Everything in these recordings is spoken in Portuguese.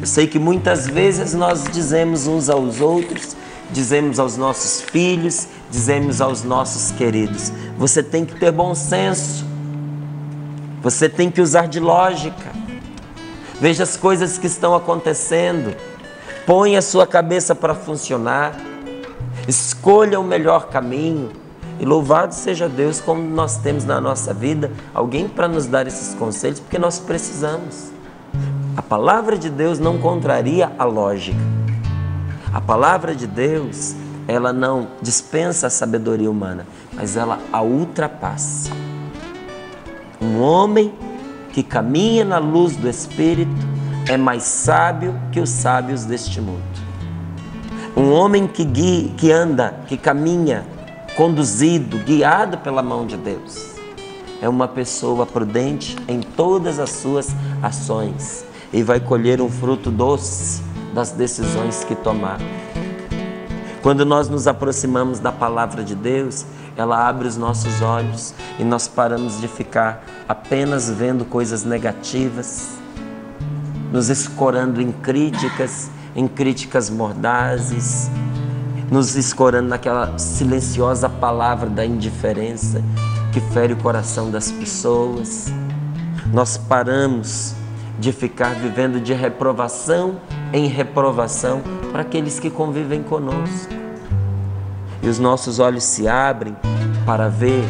Eu sei que muitas vezes nós dizemos uns aos outros, dizemos aos nossos filhos, dizemos aos nossos queridos: você tem que ter bom senso, você tem que usar de lógica, veja as coisas que estão acontecendo, põe a sua cabeça para funcionar, escolha o melhor caminho. E louvado seja Deus, como nós temos na nossa vida alguém para nos dar esses conselhos, porque nós precisamos. A palavra de Deus não contraria a lógica. A palavra de Deus, ela não dispensa a sabedoria humana, mas ela a ultrapassa. Um homem que caminha na luz do Espírito é mais sábio que os sábios deste mundo. Um homem que anda, que caminha, conduzido, guiado pela mão de Deus, é uma pessoa prudente em todas as suas ações e vai colher um fruto doce das decisões que tomar. Quando nós nos aproximamos da palavra de Deus, ela abre os nossos olhos e nós paramos de ficar apenas vendo coisas negativas, nos escorando em críticas mordazes, nos escorando naquela silenciosa palavra da indiferença que fere o coração das pessoas. Nós paramos de ficar vivendo de reprovação em reprovação para aqueles que convivem conosco. E os nossos olhos se abrem para ver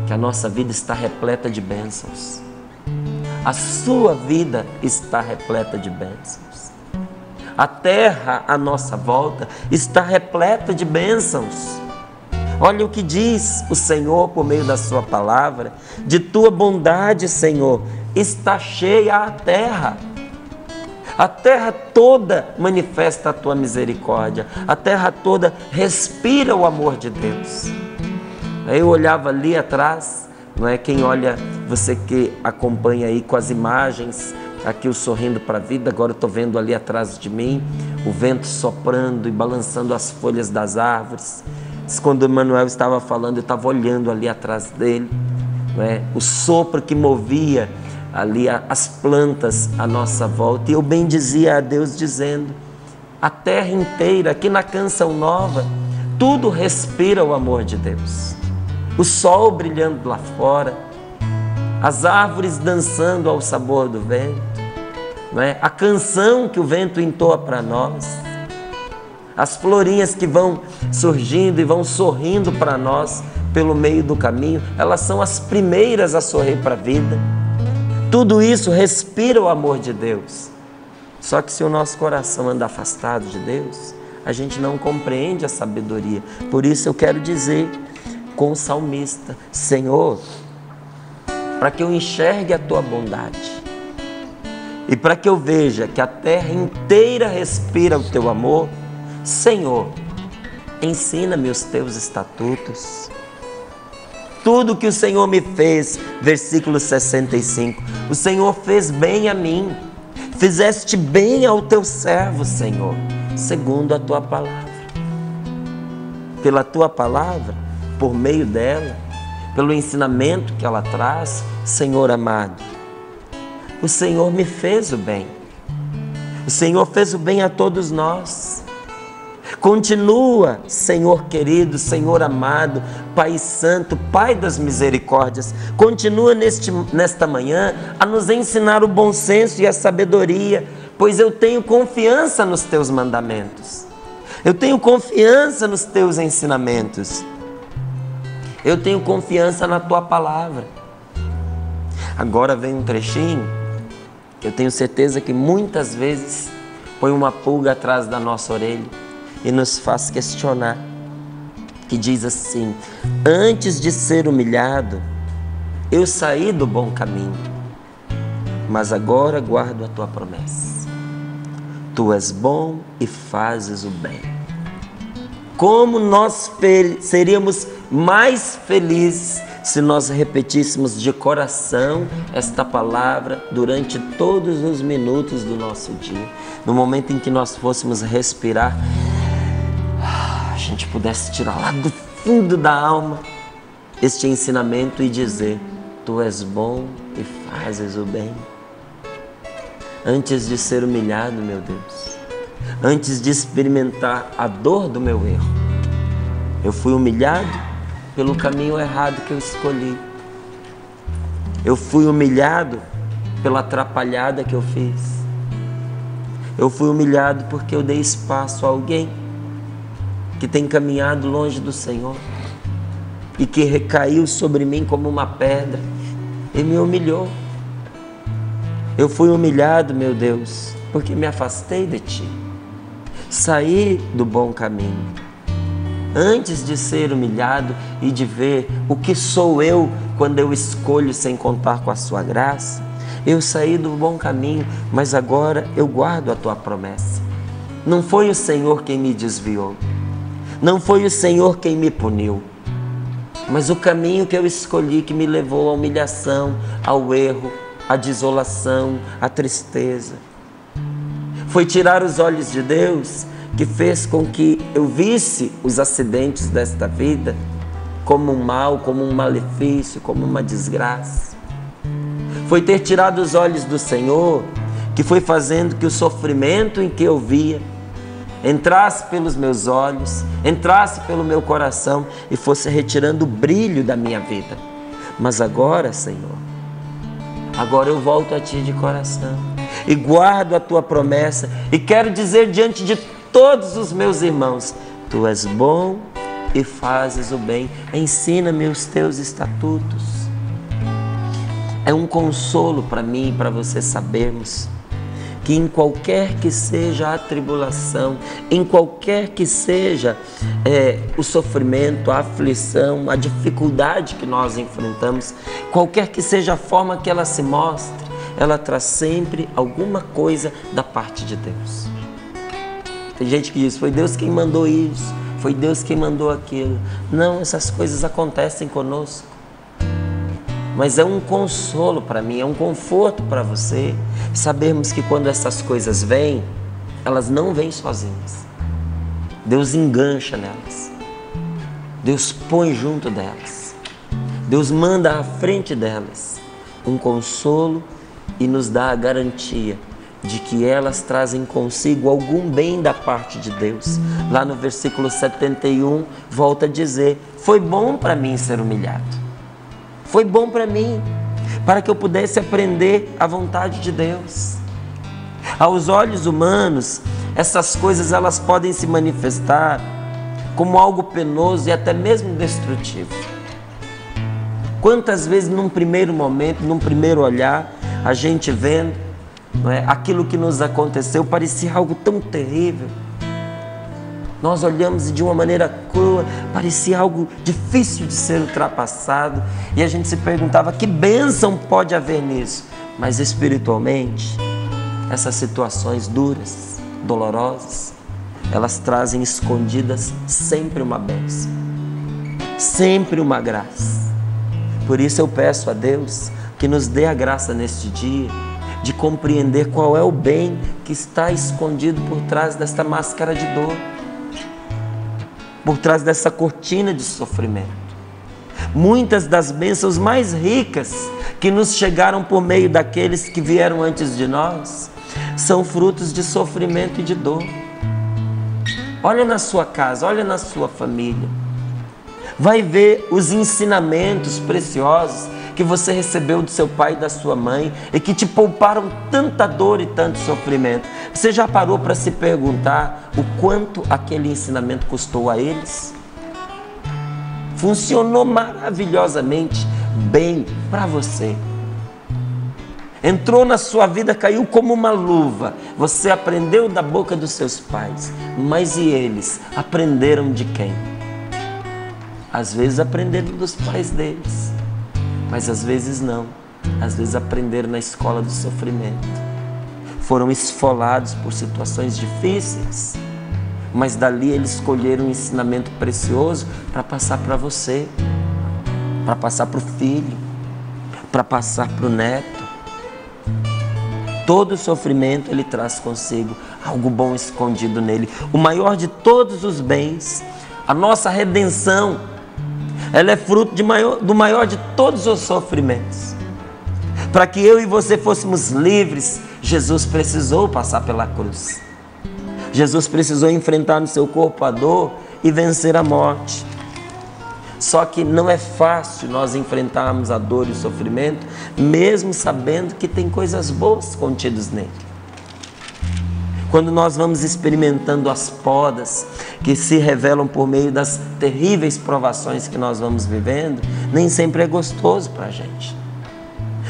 que a nossa vida está repleta de bênçãos. A sua vida está repleta de bênçãos. A terra à nossa volta está repleta de bênçãos. Olha o que diz o Senhor por meio da sua palavra: de tua bondade, Senhor, está cheia a terra. A terra toda manifesta a tua misericórdia. A terra toda respira o amor de Deus. Eu olhava ali atrás, não é? Quem olha, você que acompanha aí com as imagens, aqui o Sorrindo para a Vida, agora eu estou vendo ali atrás de mim o vento soprando e balançando as folhas das árvores. Quando o Emanuel estava falando, eu estava olhando ali atrás dele, não é? O sopro que movia ali as plantas à nossa volta. E eu bendizia a Deus dizendo: a terra inteira, aqui na Canção Nova, tudo respira o amor de Deus. O sol brilhando lá fora, as árvores dançando ao sabor do vento, não é? A canção que o vento entoa para nós, as florinhas que vão surgindo e vão sorrindo para nós pelo meio do caminho, elas são as primeiras a sorrir para a vida. Tudo isso respira o amor de Deus. Só que se o nosso coração anda afastado de Deus, a gente não compreende a sabedoria. Por isso eu quero dizer com o salmista: Senhor, para que eu enxergue a tua bondade e para que eu veja que a terra inteira respira o teu amor, Senhor, ensina-me os teus estatutos. Tudo que o Senhor me fez, versículo 65, o Senhor fez bem a mim, fizeste bem ao teu servo, Senhor, segundo a tua palavra. Pela tua palavra, por meio dela, pelo ensinamento que ela traz, Senhor amado, o Senhor me fez o bem, o Senhor fez o bem a todos nós. Continua, Senhor querido, Senhor amado, Pai santo, Pai das misericórdias, continua nesta manhã a nos ensinar o bom senso e a sabedoria, pois eu tenho confiança nos teus mandamentos, eu tenho confiança nos teus ensinamentos, eu tenho confiança na tua palavra. Agora vem um trechinho que eu tenho certeza que muitas vezes põe uma pulga atrás da nossa orelha e nos faz questionar, que diz assim: antes de ser humilhado, eu saí do bom caminho, mas agora guardo a tua promessa. Tu és bom e fazes o bem. Como nós seríamos mais felizes se nós repetíssemos de coração esta palavra durante todos os minutos do nosso dia. No momento em que nós fôssemos respirar, a gente pudesse tirar lá do fundo da alma este ensinamento e dizer: tu és bom e fazes o bem. antes de ser humilhado, meu Deus, antes de experimentar a dor do meu erro, eu fui humilhado pelo caminho errado que eu escolhi. Eu fui humilhado pela atrapalhada que eu fiz. Eu fui humilhado porque eu dei espaço a alguém que tem caminhado longe do Senhor e que recaiu sobre mim como uma pedra e me humilhou. Eu fui humilhado, meu Deus, porque me afastei de Ti. Saí do bom caminho. Antes de ser humilhado e de ver o que sou eu quando eu escolho sem contar com a Sua graça, eu saí do bom caminho, mas agora eu guardo a Tua promessa. Não foi o Senhor quem me desviou, não foi o Senhor quem me puniu, mas o caminho que eu escolhi que me levou à humilhação, ao erro, à desolação, à tristeza. Foi tirar os olhos de Deus que fez com que eu visse os acidentes desta vida como um mal, como um malefício, como uma desgraça. Foi ter tirado os olhos do Senhor que foi fazendo que o sofrimento em que eu via entrasse pelos meus olhos, entrasse pelo meu coração e fosse retirando o brilho da minha vida. Mas agora, Senhor, agora eu volto a Ti de coração e guardo a Tua promessa e quero dizer diante de todos os meus irmãos: Tu és bom e fazes o bem. Ensina-me os Teus estatutos. É um consolo para mim e para você sabermos que em qualquer que seja a tribulação, em qualquer que seja o sofrimento, a aflição, a dificuldade que nós enfrentamos, qualquer que seja a forma que ela se mostre, ela traz sempre alguma coisa da parte de Deus. Tem gente que diz: foi Deus quem mandou isso, foi Deus quem mandou aquilo. Não, essas coisas acontecem conosco. Mas é um consolo para mim, é um conforto para você sabermos que quando essas coisas vêm, elas não vêm sozinhas. Deus engancha nelas. Deus põe junto delas. Deus manda à frente delas um consolo e nos dá a garantia de que elas trazem consigo algum bem da parte de Deus. Lá no versículo 71, volta a dizer: foi bom para mim ser humilhado. Foi bom para mim, para que eu pudesse aprender a vontade de Deus. Aos olhos humanos, essas coisas elas podem se manifestar como algo penoso e até mesmo destrutivo. Quantas vezes num primeiro momento, num primeiro olhar, a gente vendo, não é, aquilo que nos aconteceu parecia algo tão terrível. Nós olhamos de uma maneira crua, parecia algo difícil de ser ultrapassado. E a gente se perguntava: que bênção pode haver nisso? Mas espiritualmente, essas situações duras, dolorosas, elas trazem escondidas sempre uma bênção, sempre uma graça. Por isso eu peço a Deus que nos dê a graça neste dia de compreender qual é o bem que está escondido por trás desta máscara de dor, por trás dessa cortina de sofrimento. Muitas das bênçãos mais ricas que nos chegaram por meio daqueles que vieram antes de nós são frutos de sofrimento e de dor. Olha na sua casa, olha na sua família. Vai ver os ensinamentos preciosos que você recebeu do seu pai e da sua mãe e que te pouparam tanta dor e tanto sofrimento. Você já parou para se perguntar o quanto aquele ensinamento custou a eles? Funcionou maravilhosamente bem para você. Entrou na sua vida, caiu como uma luva. Você aprendeu da boca dos seus pais, mas e eles aprenderam de quem? Às vezes aprenderam dos pais deles, mas às vezes não. Às vezes aprenderam na escola do sofrimento. Foram esfolados por situações difíceis, mas dali eles escolheram um ensinamento precioso para passar para você, para passar para o filho, para passar para o neto. Todo sofrimento ele traz consigo algo bom escondido nele. O maior de todos os bens, a nossa redenção, ela é fruto do maior de todos os sofrimentos. Para que eu e você fôssemos livres Jesus precisou passar pela cruz. Jesus precisou enfrentar no seu corpo a dor e vencer a morte. Só que não é fácil nós enfrentarmos a dor e o sofrimento, mesmo sabendo que tem coisas boas contidas nele. Quando nós vamos experimentando as podas que se revelam por meio das terríveis provações que nós vamos vivendo, nem sempre é gostoso para a gente.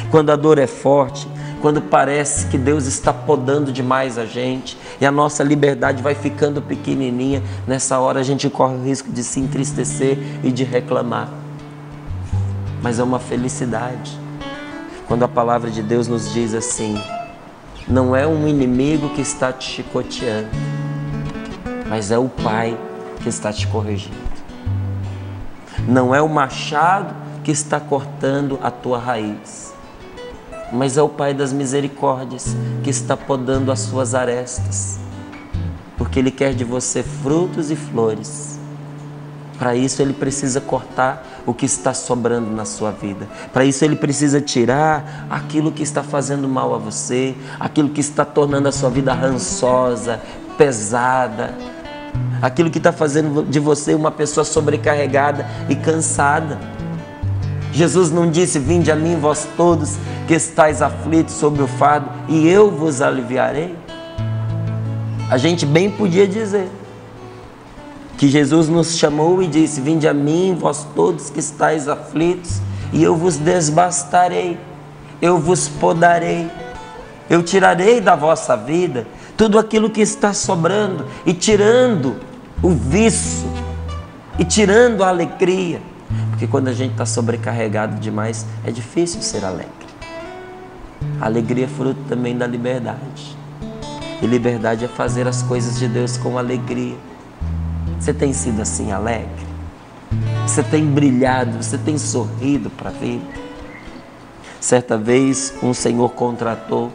Quando a dor é forte, quando parece que Deus está podando demais a gente e a nossa liberdade vai ficando pequenininha, nessa hora a gente corre o risco de se entristecer e de reclamar. Mas é uma felicidade quando a palavra de Deus nos diz assim: não é um inimigo que está te chicoteando, mas é o Pai que está te corrigindo. Não é o machado que está cortando a tua raiz, mas é o Pai das misericórdias que está podando as suas arestas, porque Ele quer de você frutos e flores. Para isso Ele precisa cortar o que está sobrando na sua vida. Para isso Ele precisa tirar aquilo que está fazendo mal a você, aquilo que está tornando a sua vida rançosa, pesada, aquilo que está fazendo de você uma pessoa sobrecarregada e cansada. Jesus não disse: vinde a mim vós todos que estáis aflitos sob o fardo e eu vos aliviarei? A gente bem podia dizer que Jesus nos chamou e disse: vinde a mim vós todos que estáis aflitos e eu vos desbastarei, eu vos podarei, eu tirarei da vossa vida tudo aquilo que está sobrando e tirando o vício e tirando a alegria. Porque quando a gente está sobrecarregado demais, é difícil ser alegre. A alegria é fruto também da liberdade. E liberdade é fazer as coisas de Deus com alegria. Você tem sido assim alegre? Você tem brilhado? Você tem sorrido para a vida? Certa vez, um senhor contratou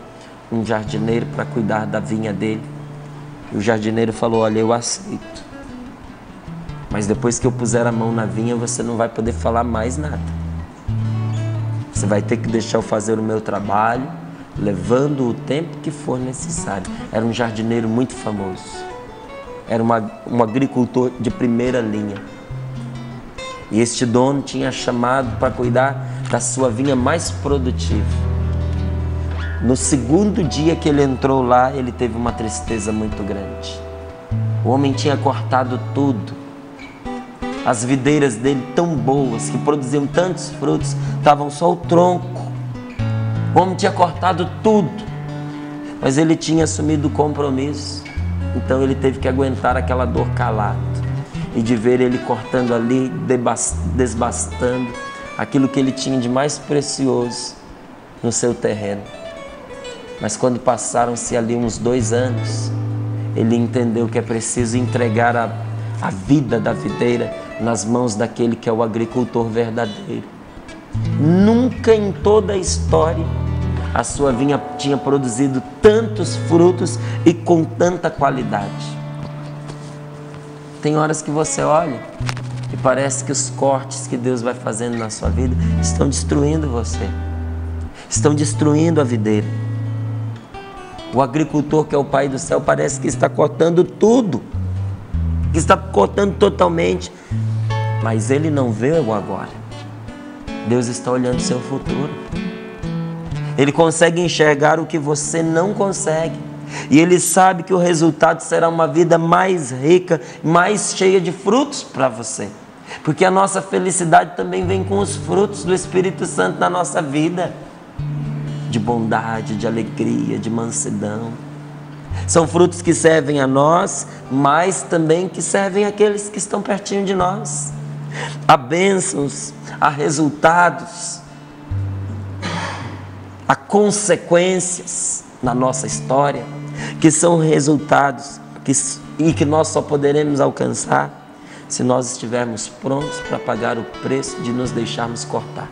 um jardineiro para cuidar da vinha dele. E o jardineiro falou: olha, eu aceito, mas depois que eu puser a mão na vinha, você não vai poder falar mais nada. Você vai ter que deixar eu fazer o meu trabalho, levando o tempo que for necessário. Era um jardineiro muito famoso. Era um agricultor de primeira linha. E este dono tinha chamado para cuidar da sua vinha mais produtiva. No segundo dia que ele entrou lá, ele teve uma tristeza muito grande. O homem tinha cortado tudo. As videiras dele, tão boas, que produziam tantos frutos, estavam só o tronco. O homem tinha cortado tudo, mas ele tinha assumido o compromisso. Então ele teve que aguentar aquela dor calado e de ver ele cortando ali, desbastando aquilo que ele tinha de mais precioso no seu terreno. Mas quando passaram-se ali uns 2 anos, ele entendeu que é preciso entregar a vida da videira nas mãos daquele que é o agricultor verdadeiro. Nunca em toda a história a sua vinha tinha produzido tantos frutos e com tanta qualidade. Tem horas que você olha e parece que os cortes que Deus vai fazendo na sua vida estão destruindo você, estão destruindo a videira. O agricultor, que é o Pai do céu, parece que está cortando tudo, que está cortando totalmente, mas Ele não vê o agora. Deus está olhando o seu futuro. Ele consegue enxergar o que você não consegue. E Ele sabe que o resultado será uma vida mais rica, mais cheia de frutos para você. Porque a nossa felicidade também vem com os frutos do Espírito Santo na nossa vida. De bondade, de alegria, de mansidão. São frutos que servem a nós, mas também que servem àqueles que estão pertinho de nós. Há bênçãos, há resultados, há consequências na nossa história, que são resultados e que nós só poderemos alcançar se nós estivermos prontos para pagar o preço de nos deixarmos cortar.